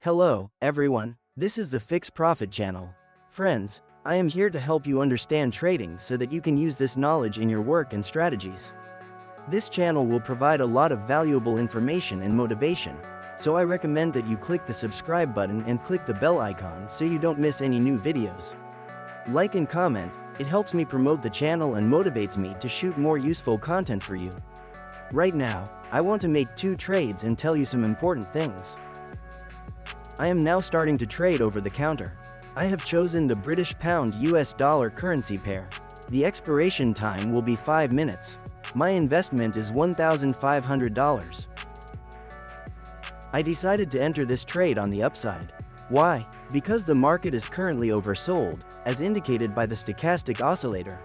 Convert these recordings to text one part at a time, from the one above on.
Hello, everyone. This is the FixProfit channel. Friends, I am here to help you understand trading so that you can use this knowledge in your work and strategies. This channel will provide a lot of valuable information and motivation, so I recommend that you click the subscribe button and click the bell icon so you don't miss any new videos. Like and comment, it helps me promote the channel and motivates me to shoot more useful content for you. Right now, I want to make 2 trades and tell you some important things. I am now starting to trade over the counter. I have chosen the British pound US dollar currency pair. The expiration time will be 5 minutes. My investment is $1,500. I decided to enter this trade on the upside. Why? Because the market is currently oversold, as indicated by the stochastic oscillator.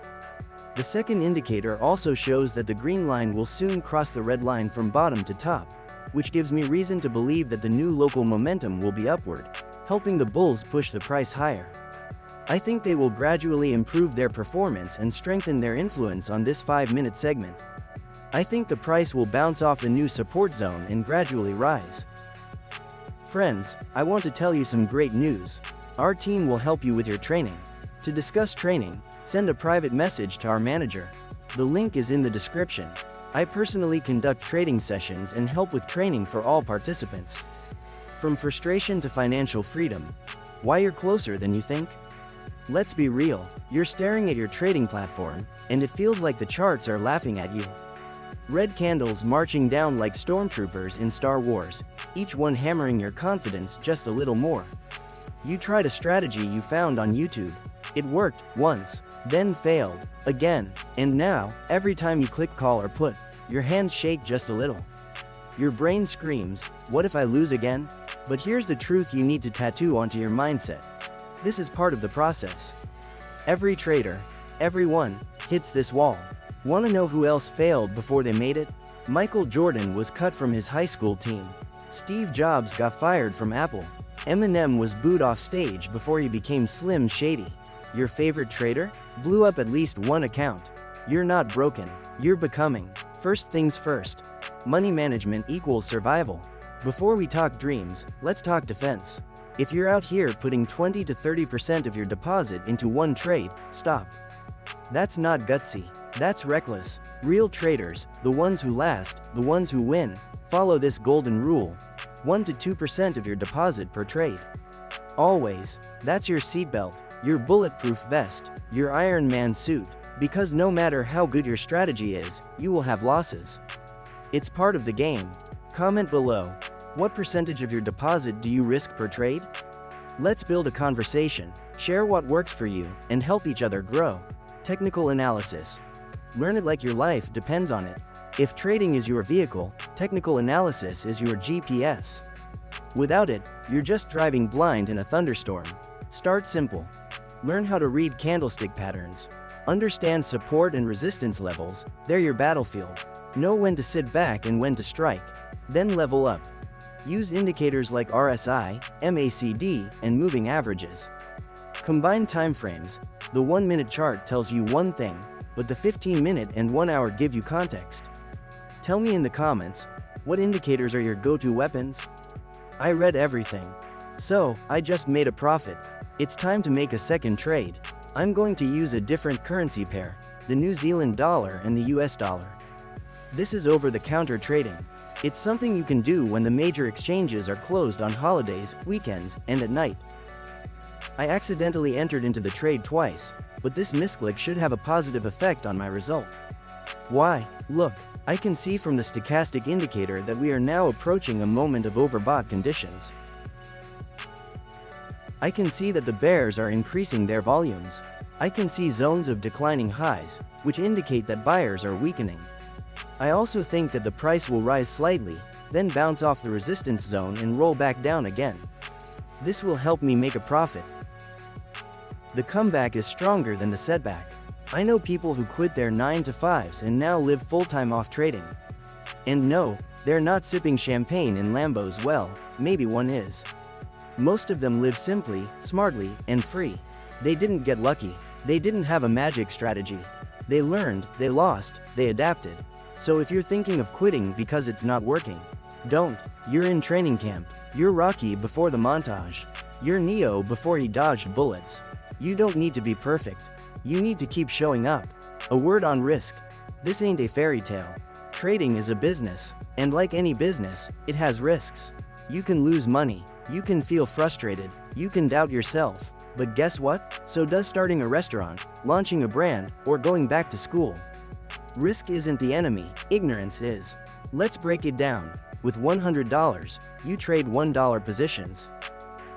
The second indicator also shows that the green line will soon cross the red line from bottom to top, which gives me reason to believe that the new local momentum will be upward, helping the bulls push the price higher. I think they will gradually improve their performance and strengthen their influence on this 5-minute segment. I think the price will bounce off the new support zone and gradually rise. Friends, I want to tell you some great news. Our team will help you with your training. To discuss training, send a private message to our manager. The link is in the description. I personally conduct trading sessions and help with training for all participants. From frustration to financial freedom. Why you're closer than you think? Let's be real, you're staring at your trading platform, and it feels like the charts are laughing at you. Red candles marching down like stormtroopers in Star Wars, each one hammering your confidence just a little more. You tried a strategy you found on YouTube. It worked once, then failed, again, and now, every time you click call or put, your hands shake just a little. Your brain screams, what if I lose again? But here's the truth you need to tattoo onto your mindset. This is part of the process. Every trader, everyone, hits this wall. Want to know who else failed before they made it? Michael Jordan was cut from his high school team. Steve Jobs got fired from Apple. Eminem was booed off stage before he became Slim Shady. Your favorite trader? Blew up at least one account. You're not broken, you're becoming. First things first. Money management equals survival. Before we talk dreams, let's talk defense. If you're out here putting 20 to 30% of your deposit into one trade, stop. That's not gutsy, that's reckless. Real traders, the ones who last, the ones who win, follow this golden rule. 1 to 2% of your deposit per trade. Always. That's your seatbelt, your bulletproof vest, your Iron Man suit, because no matter how good your strategy is, you will have losses. It's part of the game. Comment below. What percentage of your deposit do you risk per trade? Let's build a conversation, share what works for you, and help each other grow. Technical analysis. Learn it like your life depends on it. If trading is your vehicle, technical analysis is your GPS. Without it, you're just driving blind in a thunderstorm. Start simple. Learn how to read candlestick patterns. Understand support and resistance levels, they're your battlefield. Know when to sit back and when to strike. Then level up. Use indicators like RSI, MACD, and moving averages. Combine timeframes. The 1-minute chart tells you one thing, but the 15-minute and 1-hour give you context. Tell me in the comments, what indicators are your go-to weapons? I read everything. So, I just made a profit. It's time to make a second trade. I'm going to use a different currency pair, the New Zealand dollar and the US dollar. This is over-the-counter trading. It's something you can do when the major exchanges are closed on holidays, weekends, and at night. I accidentally entered into the trade twice, but this misclick should have a positive effect on my result. Why? Look, I can see from the stochastic indicator that we are now approaching a moment of overbought conditions. I can see that the bears are increasing their volumes. I can see zones of declining highs, which indicate that buyers are weakening. I also think that the price will rise slightly, then bounce off the resistance zone and roll back down again. This will help me make a profit. The comeback is stronger than the setback. I know people who quit their 9-to-5s and now live full-time off trading. And no, they're not sipping champagne in Lambos. Well, maybe one is. Most of them live simply, smartly, and free. They didn't get lucky. They didn't have a magic strategy. They learned, they lost, they adapted. So if you're thinking of quitting because it's not working, Don't. You're in training camp. You're Rocky before the montage. You're Neo before he dodged bullets. You don't need to be perfect. You need to keep showing up. A word on risk. This ain't a fairy tale. Trading is a business, and like any business, it has risks. You can lose money, you can feel frustrated, you can doubt yourself, but guess what? So does starting a restaurant, launching a brand, or going back to school. Risk isn't the enemy, ignorance is. Let's break it down. With $100, you trade $1 positions.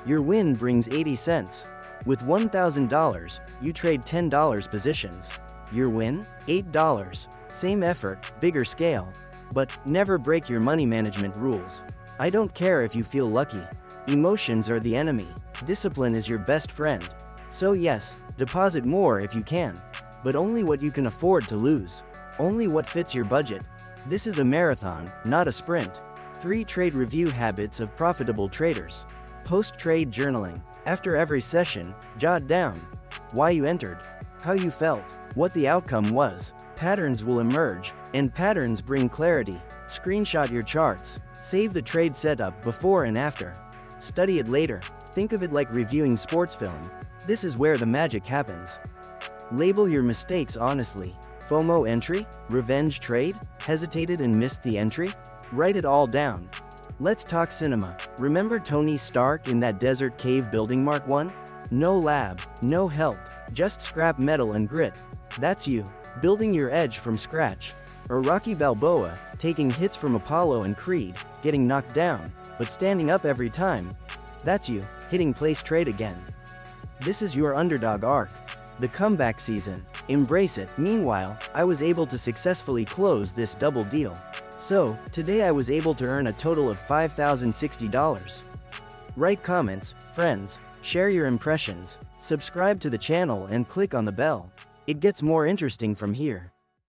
Your win brings 80 cents. With $1,000, you trade $10 positions. Your win? $8. Same effort, bigger scale. But never break your money management rules. I don't care if you feel lucky. Emotions are the enemy. Discipline is your best friend. So yes, deposit more if you can. But only what you can afford to lose. Only what fits your budget. This is a marathon, not a sprint. 3 trade review habits of profitable traders. Post-trade journaling. After every session, jot down why you entered, how you felt, what the outcome was. Patterns will emerge, and patterns bring clarity. Screenshot your charts. Save the trade setup before and after. Study it later. Think of it like reviewing sports film. This is where the magic happens. Label your mistakes honestly. FOMO entry? Revenge trade? Hesitated and missed the entry? Write it all down. Let's talk cinema. Remember Tony Stark in that desert cave building Mark 1? No lab, no help, just scrap metal and grit. That's you, building your edge from scratch. Or Rocky Balboa, taking hits from Apollo and Creed, getting knocked down, but standing up every time. That's you, hitting place trade again. This is your underdog arc. The comeback season. Embrace it. Meanwhile, I was able to successfully close this double deal. So, today I was able to earn a total of $5,060. Write comments, friends, share your impressions, subscribe to the channel and click on the bell. It gets more interesting from here.